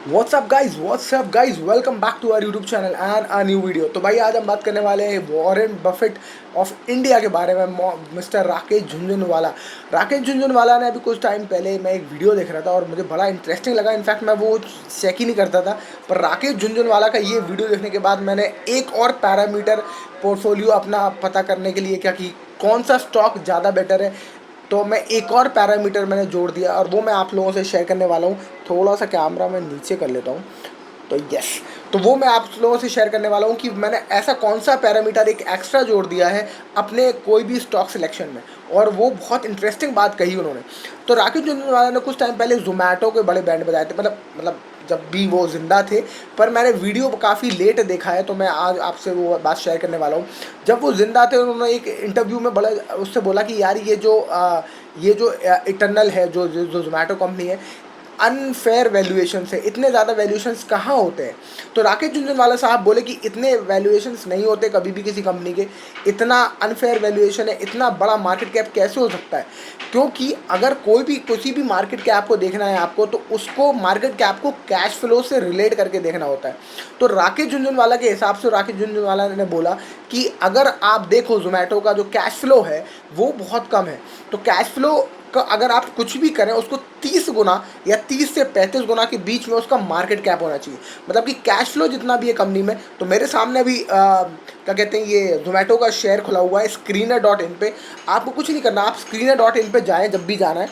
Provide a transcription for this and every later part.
WhatsApp guys welcome back to our YouTube channel and a new video. तो भाई आज हम बात करने वाले हैं वॉरेन बफेट ऑफ इंडिया के बारे में, मिस्टर राकेश झुनझुनवाला। राकेश झुनझुनवाला ने अभी कुछ टाइम पहले मैं एक वीडियो देख रहा था और मुझे बड़ा इंटरेस्टिंग लगा। इनफैक्ट मैं वो चेक ही नहीं करता था, पर राकेश झुनझुनवाला का ये वीडियो देखने के बाद मैंने एक और पैरामीटर पोर्टफोलियो अपना पता करने के लिए क्या कि कौन सा स्टॉक ज़्यादा बेटर है, तो मैं एक और पैरामीटर मैंने जोड़ दिया और वो मैं आप लोगों से शेयर करने वाला हूँ। थोड़ा सा कैमरा मैं नीचे कर लेता हूँ, तो यस, तो वो मैं आप लोगों से शेयर करने वाला हूँ कि मैंने ऐसा कौन सा पैरामीटर एक एक्स्ट्रा जोड़ दिया है अपने कोई भी स्टॉक सिलेक्शन में। और वो बहुत इंटरेस्टिंग बात कही उन्होंने। तो राकेश झुनझुनवाला ने कुछ टाइम पहले जोमेटो के बड़े बैंड बजाए थे, मतलब जब भी वो ज़िंदा थे, पर मैंने वीडियो काफ़ी लेट देखा है, तो मैं आज आपसे वो बात शेयर करने वाला हूँ। जब वो ज़िंदा थे उन्होंने एक इंटरव्यू में बड़ा उससे बोला कि यार ये जो इटर्नल है, जो जोमेटो कंपनी है, अनफेयर वैल्यूएशन से इतने ज़्यादा वैल्यूएशंस कहाँ होते हैं। तो राकेश झुनझुनवाला साहब बोले कि इतने वैल्यूएशंस नहीं होते कभी भी किसी कंपनी के। इतना अनफेयर वैल्यूएशन है, इतना बड़ा मार्केट कैप कैसे हो सकता है? क्योंकि अगर कोई भी किसी भी मार्केट कैप को देखना है आपको, तो उसको मार्केट कैप को कैश फ्लो से रिलेट करके देखना होता है। तो राकेश झुनझुनवाला के हिसाब से राकेश झुनझुनवाला ने बोला कि अगर आप देखो जोमेटो का जो कैश फ्लो है वो बहुत कम है। तो कैश फ्लो का अगर आप कुछ भी करें उसको 30 गुना या 30 से 35 गुना के बीच में उसका मार्केट कैप होना चाहिए। मतलब कि कैश फ्लो जितना भी है कंपनी में। तो मेरे सामने अभी क्या कहते हैं, ये जोमेटो का शेयर खुला हुआ है screener.in पे। आपको कुछ नहीं करना, आप screener.in पे जाएं जब भी जाना है,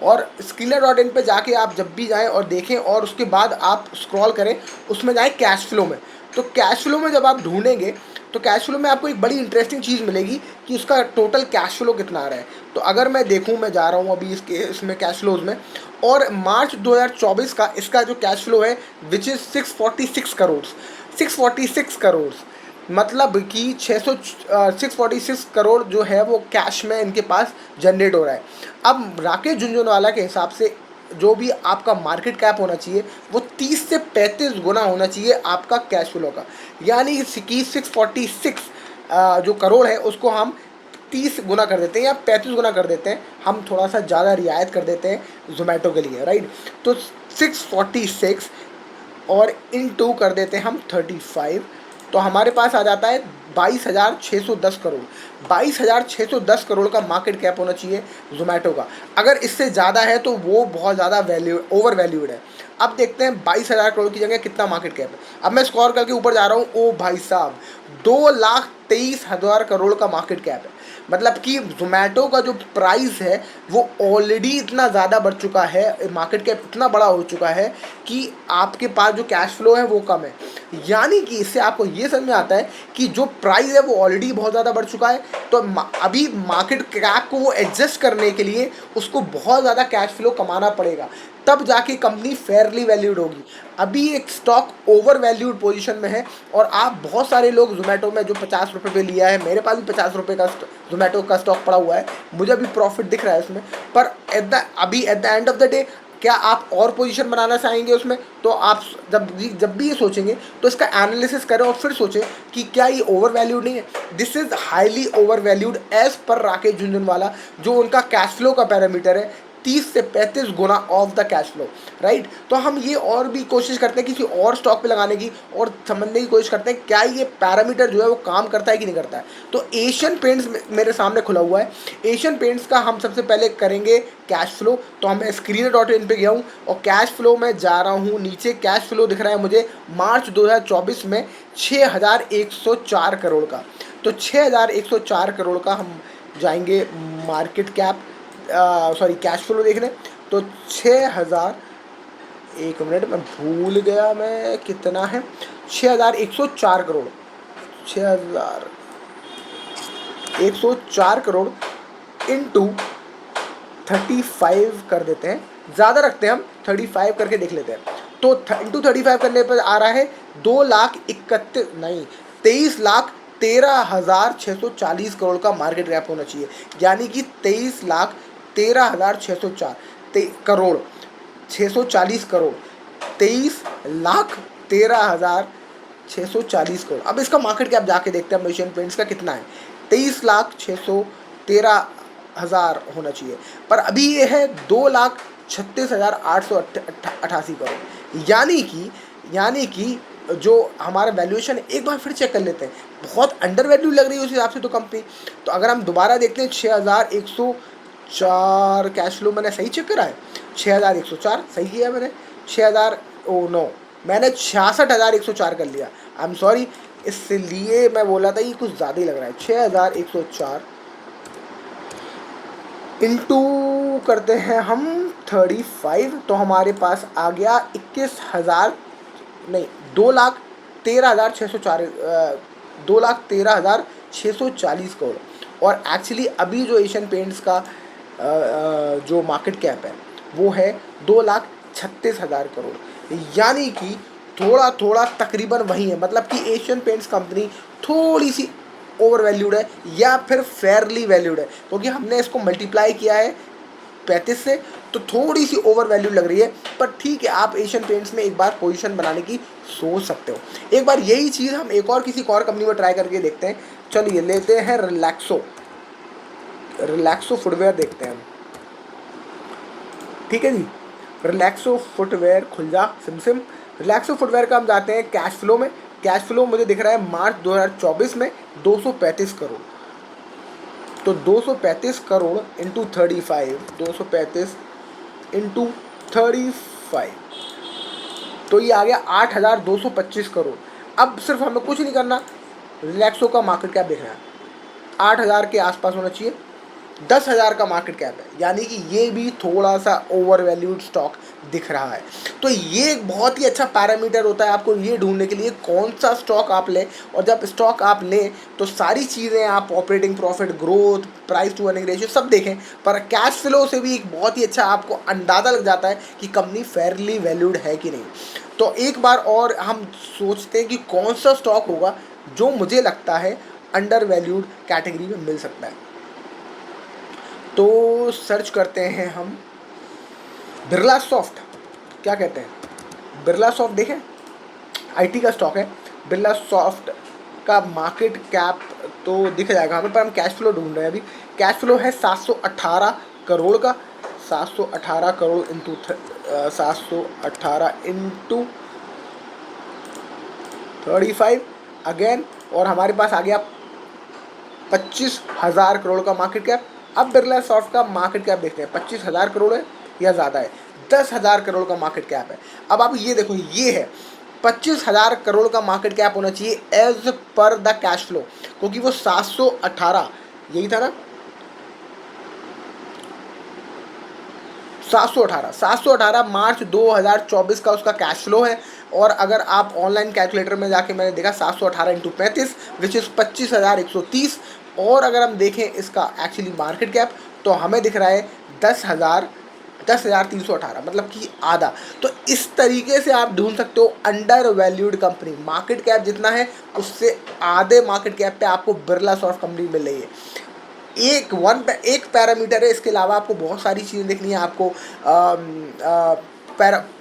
और screener.in पे जाके आप जब भी जाएं और देखें, और उसके बाद आप स्क्रॉल करें, उसमें जाएं कैश फ्लो में। तो कैश फ्लो में जब आप ढूंढेंगे तो कैश फ्लो में आपको एक बड़ी इंटरेस्टिंग चीज़ मिलेगी कि उसका टोटल कैश फ्लो कितना आ रहा है। तो अगर मैं देखूं, मैं जा रहा हूं अभी इसमें कैश फ्लोज में, और मार्च 2024 का इसका जो कैश फ्लो है विच इज़ 646 करोड़। 646 करोड़ मतलब कि 646 करोड़ जो है वो कैश में इनके पास जनरेट हो रहा है। अब राकेश झुनझुनवाला के हिसाब से जो भी आपका मार्केट कैप होना चाहिए वो 30 से 35 गुना होना चाहिए आपका कैश फ्लो का। यानी कि 646 जो करोड़ है उसको हम 30 गुना कर देते हैं या 35 गुना कर देते हैं, हम थोड़ा सा ज़्यादा रियायत कर देते हैं जोमेटो के लिए, राइट। तो 646 और इन टू कर देते हैं हम 35, तो हमारे पास आ जाता है 22,610 करोड़। 22,610 करोड़ का मार्केट कैप होना चाहिए जोमेटो का। अगर इससे ज़्यादा है तो वो बहुत ज़्यादा ओवर वैल्यूड है। अब देखते हैं 22,000 करोड़ की जगह कितना मार्केट कैप है। अब मैं स्कोर करके ऊपर जा रहा हूँ, ओ भाई साहब, 2,23,000 करोड़ का मार्केट कैप है। मतलब कि जोमेटो का जो प्राइस है वो ऑलरेडी इतना ज़्यादा बढ़ चुका है, मार्केट कैप इतना बड़ा हो चुका है कि आपके पास जो कैश फ्लो है वो कम है। यानी कि इससे आपको ये समझ में आता है कि जो प्राइस है वो ऑलरेडी बहुत ज़्यादा बढ़ चुका है। तो अभी मार्केट कैप को वो एडजस्ट करने के लिए उसको बहुत ज़्यादा कैश फ्लो कमाना पड़ेगा, तब जाके कंपनी फेयरली वैल्यूड होगी। अभी एक स्टॉक ओवर वैल्यूड पोजीशन में है, और आप बहुत सारे लोग जोमेटो में जो 50 रुपये पे लिया है, मेरे पास भी 50 रुपये का जोमेटो का स्टॉक पड़ा हुआ है, मुझे भी प्रॉफिट दिख रहा है उसमें। पर at the end of the day क्या आप और पोजीशन बनाना चाहेंगे उसमें? तो आप जब भी ये सोचेंगे तो इसका एनालिसिस करें और फिर सोचें कि क्या ये ओवर वैल्यूड नहीं है। This is highly overvalued as पर राकेश झुनझुनवाला, जो उनका कैश फ्लो का पैरामीटर है 30 से 35 गुना of the cash flow, right. तो हम ये और भी कोशिश करते हैं किसी और स्टॉक पे लगाने की, और समझने की कोशिश करते हैं क्या ये पैरामीटर जो है वो काम करता है कि नहीं करता है। तो एशियन पेंट्स मेरे सामने खुला हुआ है। एशियन पेंट्स का हम सबसे पहले करेंगे कैश फ्लो। तो हम screener.in पे गया हूँ और कैश फ्लो में जा रहा हूँ, नीचे कैश फ्लो दिख रहा है मुझे मार्च 2024 में 6,104 करोड़ का। तो 6,104 करोड़ का हम जाएंगे market cap, sorry cash flow देखने। तो 6,000, एक मिनट मैं भूल गया मैं कितना है, 6,104 करोड़, 6,104 करोड़ इंटू 35 कर देते हैं, ज़्यादा रखते हैं हम, 35 करके देख लेते हैं। तो इंटू 35 करने पर आ रहा है 2,31 नहीं, 23,13,640 करोड़ का मार्केट कैप होना चाहिए। यानी कि 23,13,604 करोड़, 640 करोड़, 23,13,640 करोड़। अब इसका मार्केट कैप जाके देखते हैं एशियन पेंट्स का कितना है। 23,613,000 होना चाहिए, पर अभी ये है 2,36,888 करोड़। यानी कि जो हमारा वैल्यूएशन है एक बार फिर चेक कर लेते हैं, बहुत अंडर वैल्यू लग रही है उस हिसाब से तो कंपनी। तो अगर हम दोबारा देखते हैं 6104 कैश फ्लो मैंने सही चेक करा है, 6104 सही किया है मैंने, 6000 ओ नो मैंने 66,104 कर लिया, आई एम सॉरी, इसलिए मैं बोला था ये कुछ ज़्यादा ही लग रहा है। 6104 इंटू करते हैं हम 35, तो हमारे पास आ गया 21,000 नहीं 2,13,604 2,13,640 करोड़। और एक्चुअली अभी जो एशियन पेंट्स का जो मार्केट कैप है वो है 2,36,000 करोड़। यानी कि थोड़ा थोड़ा तकरीबन वही है, मतलब कि एशियन पेंट्स कंपनी थोड़ी सी ओवर वैल्यूड है या फिर फेयरली वैल्यूड है, क्योंकि हमने इसको मल्टीप्लाई किया है 35 से, तो थोड़ी सी ओवर वैल्यू लग रही है। पर ठीक है, आप एशियन पेंट्स में एक बार पोजीशन बनाने की सोच सकते हो। एक बार यही चीज़ हम एक और किसी और कंपनी में ट्राई करके देखते हैं। चलिए लेते हैं रिलैक्सो फुटवेयर देखते हैं हम, ठीक है जी। रिलैक्सो फुटवेयर खुल जा सिम। रिलैक्सो फुटवेयर का हम जाते हैं कैश फ्लो में। कैश फ्लो मुझे दिख रहा है मार्च 2024 में 235 करोड़। तो 235 करोड़ इंटू 35, 235 इंटू 35, तो ये आ गया 8,225 करोड़। अब सिर्फ हमें कुछ नहीं करना, रिलैक्सो का मार्केट कैप देखना है, 8,000 के आसपास होना चाहिए, 10,000 का मार्केट कैप है, यानी कि ये भी थोड़ा सा ओवर वैल्यूड स्टॉक दिख रहा है। तो ये एक बहुत ही अच्छा पैरामीटर होता है आपको ये ढूंढने के लिए कौन सा स्टॉक आप लें। और जब स्टॉक आप लें तो सारी चीज़ें आप operating profit, growth, price to earning ratio सब देखें, पर कैश फ्लो से भी एक बहुत ही अच्छा आपको अंदाज़ा लग जाता है कि कंपनी फेयरली वैल्यूड है कि नहीं। तो एक बार और हम सोचते हैं कि कौन सा स्टॉक होगा जो मुझे लगता है अंडर वैल्यूड कैटेगरी में मिल सकता है। तो सर्च करते हैं हम बिरला सॉफ्ट, क्या कहते हैं बिरला सॉफ्ट, देखें आईटी का स्टॉक है। बिरला सॉफ्ट का मार्केट कैप तो दिख जाएगा हमें, पर हम कैश फ्लो ढूंढ रहे हैं अभी। कैश फ्लो है 718 करोड़ का, 718 करोड़ इंटू 718 इंटू 35 अगेन, और हमारे पास आ गया 25,000 करोड़ का मार्केट कैप। अब बिरला सॉफ्ट का मार्केट कैप देखते हैं, 25,000 करोड़ है या ज़्यादा है, 10,000 करोड़ का मार्केट कैप है। अब आप ये देखो, ये है 25,000 करोड़ का मार्केट कैप होना चाहिए as per the cash flow, क्योंकि वो 718 यही था ना, 718 मार्च 2024 का उसका कैश फ्लो है। और अगर आप ऑनलाइन कैलकुलेटर में जाके मैंने देखा 718 इंटू 35 विच इज़ 25,130। और अगर हम देखें इसका एक्चुअली मार्केट कैप तो हमें दिख रहा है 10,318, मतलब कि आधा। तो इस तरीके से आप ढूंढ सकते हो under valued company, market cap जितना है उससे आधे मार्केट कैप पे आपको बिरला सॉफ्ट कंपनी मिल रही है। एक पैरामीटर है, इसके अलावा आपको बहुत सारी चीज़ें देखनी है। आपको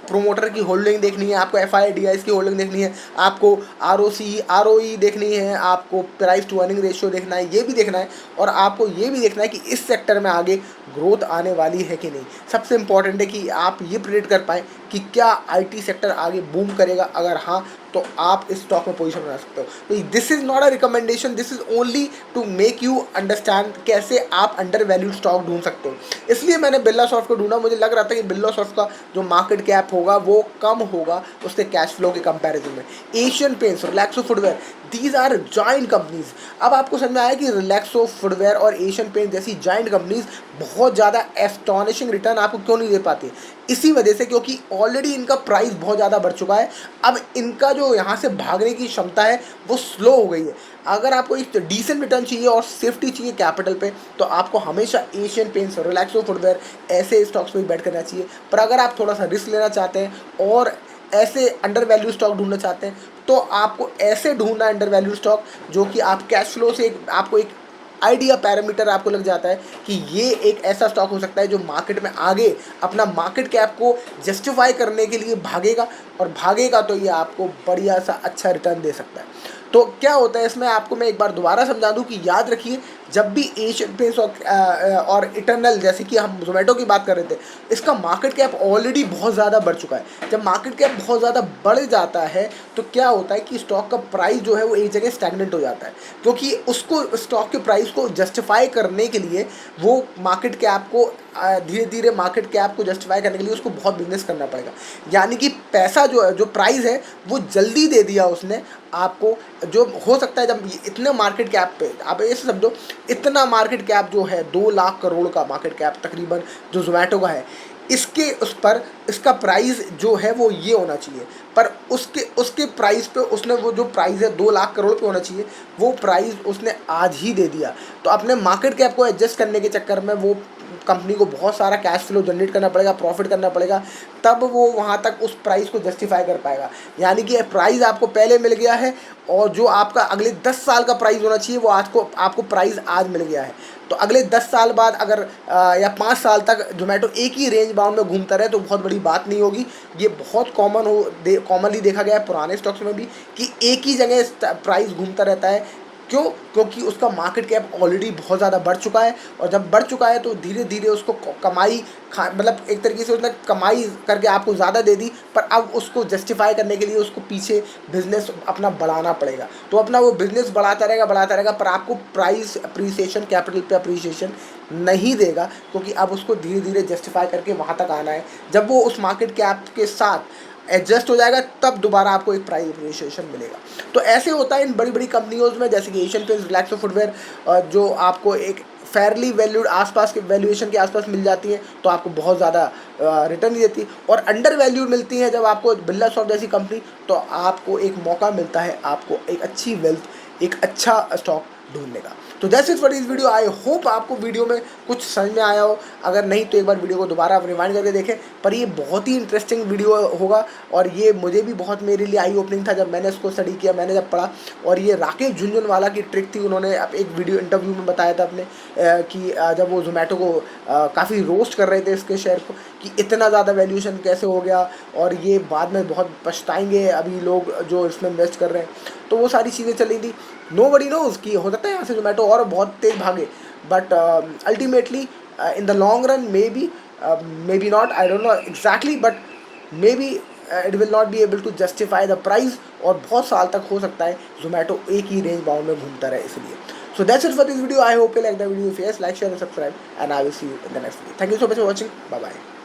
प्रोमोटर की होल्डिंग देखनी है, आपको FIDIs की होल्डिंग देखनी है, आपको ROE देखनी है, आपको प्राइस टू अर्निंग रेशियो देखना है, ये भी देखना है। और आपको ये भी देखना है कि इस सेक्टर में आगे ग्रोथ आने वाली है कि नहीं। सबसे इम्पॉर्टेंट है कि आप ये प्रेडिक्ट कर पाएँ कि क्या IT सेक्टर आगे बूम करेगा, अगर हाँ तो आप इस स्टॉक में पोजीशन बना सकते हो। तो this is not a recommendation, this is only to make you understand कैसे आप अंडर वैल्यूड स्टॉक ढूंढ सकते हो। इसलिए मैंने बिरला सॉफ्ट को ढूंढा, मुझे लग रहा था कि बिरला सॉफ्ट का जो मार्केट कैप होगा वो कम होगा उसके कैश फ्लो के कंपैरिजन में। Asian Paints, Relaxo footwear, these are joint companies. अब आपको समझ में आया कि रिलैक्सो फुटवेयर और एशियन पेंट जैसी जॉइंट कंपनीज बहुत ज़्यादा एस्टॉनिशिंग रिटर्न आपको क्यों नहीं दे पाती। इसी वजह से, क्योंकि ऑलरेडी इनका प्राइस बहुत ज़्यादा बढ़ चुका है। अब इनका जो यहाँ से भागने की क्षमता है वो स्लो हो गई है। अगर आपको एक डिसेंट रिटर्न चाहिए और सेफ्टी चाहिए कैपिटल पे, तो आपको हमेशा एशियन पेंट्स, रिलैक्सो फुटवेयर ऐसे स्टॉक्स पे ही बैट करना चाहिए। पर अगर आप थोड़ा सा रिस्क लेना चाहते हैं और ऐसे अंडर वैल्यू स्टॉक ढूंढना चाहते हैं, तो आपको ऐसे ढूंढना अंडर वैल्यू स्टॉक जो कि आप कैश फ्लो से आपको एक आइडिया पैरामीटर आपको लग जाता है कि ये एक ऐसा स्टॉक हो सकता है जो मार्केट में आगे अपना मार्केट कैप को जस्टिफाई करने के लिए भागेगा, और भागेगा तो ये आपको बढ़िया सा अच्छा रिटर्न दे सकता है। तो क्या होता है इसमें, आपको मैं एक बार दोबारा समझा दूँ कि याद रखिए, जब भी एशियन पेंट्स और इटरनल, जैसे कि हम जोमेटो की बात कर रहे थे, इसका मार्केट कैप ऑलरेडी बहुत ज़्यादा बढ़ चुका है। जब मार्केट कैप बहुत ज़्यादा बढ़ जाता है तो क्या होता है कि स्टॉक का प्राइस जो है वो एक जगह स्टैग्नेंट हो जाता है, क्योंकि उसको स्टॉक के प्राइस को जस्टिफाई करने के लिए वो मार्केट कैप को धीरे धीरे मार्केट कैप को जस्टिफाई करने के लिए उसको बहुत बिजनेस करना पड़ेगा। यानी कि पैसा जो है, जो प्राइस है, वो जल्दी दे दिया उसने आपको। जो हो सकता है जब इतने मार्केट कैप पे, आप ऐसे समझो, इतना मार्केट कैप जो है 2 लाख करोड़ का मार्केट कैप तकरीबन जो जोमेटो का है, इसके उस पर इसका प्राइस जो है वो ये होना चाहिए, पर उसके उसके प्राइस पे उसने वो जो प्राइस है 2 लाख करोड़ पे होना चाहिए, वो प्राइस उसने आज ही दे दिया। तो अपने मार्केट कैप को एडजस्ट करने के चक्कर में वो कंपनी को बहुत सारा कैश फ्लो जनरेट करना पड़ेगा, प्रॉफिट करना पड़ेगा, तब वो वहाँ तक उस प्राइस को जस्टिफाई कर पाएगा। यानी कि प्राइस आपको पहले मिल गया है, और जो आपका अगले 10 साल का प्राइस होना चाहिए वो आज को आपको प्राइस आज मिल गया है। तो अगले 10 साल बाद अगर या 5 साल तक जोमेटो एक ही रेंज बाउंड में घूमता रहे तो बहुत बड़ी बात नहीं होगी। ये बहुत कॉमनली देखा गया है पुराने स्टॉक्स में भी, कि एक ही जगह प्राइस घूमता रहता है। क्यों? क्योंकि उसका मार्केट कैप ऑलरेडी बहुत ज़्यादा बढ़ चुका है, और जब बढ़ चुका है तो धीरे धीरे उसको कमाई मतलब एक तरीके से उसने कमाई करके आपको ज़्यादा दे दी, पर अब उसको जस्टिफाई करने के लिए उसको पीछे बिजनेस अपना बढ़ाना पड़ेगा। तो अपना वो बिजनेस बढ़ाता रहेगा, पर आपको प्राइस अप्रिसिएशन, कैपिटल पे अप्रिसिएशन नहीं देगा, क्योंकि अब उसको धीरे धीरे जस्टिफाई करके वहाँ तक आना है। जब वो उस मार्केट कैप के साथ एडजस्ट हो जाएगा तब दोबारा आपको एक प्राइस अप्रिसिएशन मिलेगा। तो ऐसे होता है इन बड़ी बड़ी कंपनियों में, जैसे कि एशियन पेंट्स, रिलैक्सो फुटवेयर, जो आपको एक फेयरली वैल्यूड आसपास के वैल्यूएशन के आसपास मिल जाती हैं तो आपको बहुत ज़्यादा रिटर्न देती है, और अंडर वैल्यूड मिलती हैं जब आपको बिरला सॉफ्ट जैसी कंपनी, तो आपको एक मौका मिलता है आपको एक अच्छी वेल्थ, एक अच्छा स्टॉक ढूंढने का। तो that's it for this video. I hope आपको वीडियो में कुछ समझ में आया हो, अगर नहीं तो एक बार वीडियो को दोबारा आप रिवाइंड करके देखें। पर ये बहुत ही इंटरेस्टिंग वीडियो होगा, और ये मुझे भी बहुत, मेरे लिए आई ओपनिंग था जब मैंने इसको स्टडी किया, मैंने जब पढ़ा। और ये राकेश झुनझुनवाला की ट्रिक थी, उन्होंने एक वीडियो इंटरव्यू में बताया था अपने कि जब वो जोमेटो को काफ़ी रोस्ट कर रहे थे इसके शेयर को, कि इतना ज़्यादा वैल्यूएशन कैसे हो गया, और ये बाद में बहुत पछताएंगे अभी लोग जो इसमें इन्वेस्ट कर रहे हैं। तो वो सारी चीज़ें चली थी। नोबडी नोज़ कि हो सकता है यहाँ से जोमेटो और बहुत तेज भागे, but ultimately in the long run maybe not, I don't know exactly, but maybe it will not be able to justify the price, और बहुत साल तक हो सकता है जोमेटो एक ही रेंज बाउंड में घूमता रहे। इसलिए so that's it for this video. I hope you like the video. If yes, like, share, subscribe, and I will see you in the next video. Thank you so much for watching. Bye bye.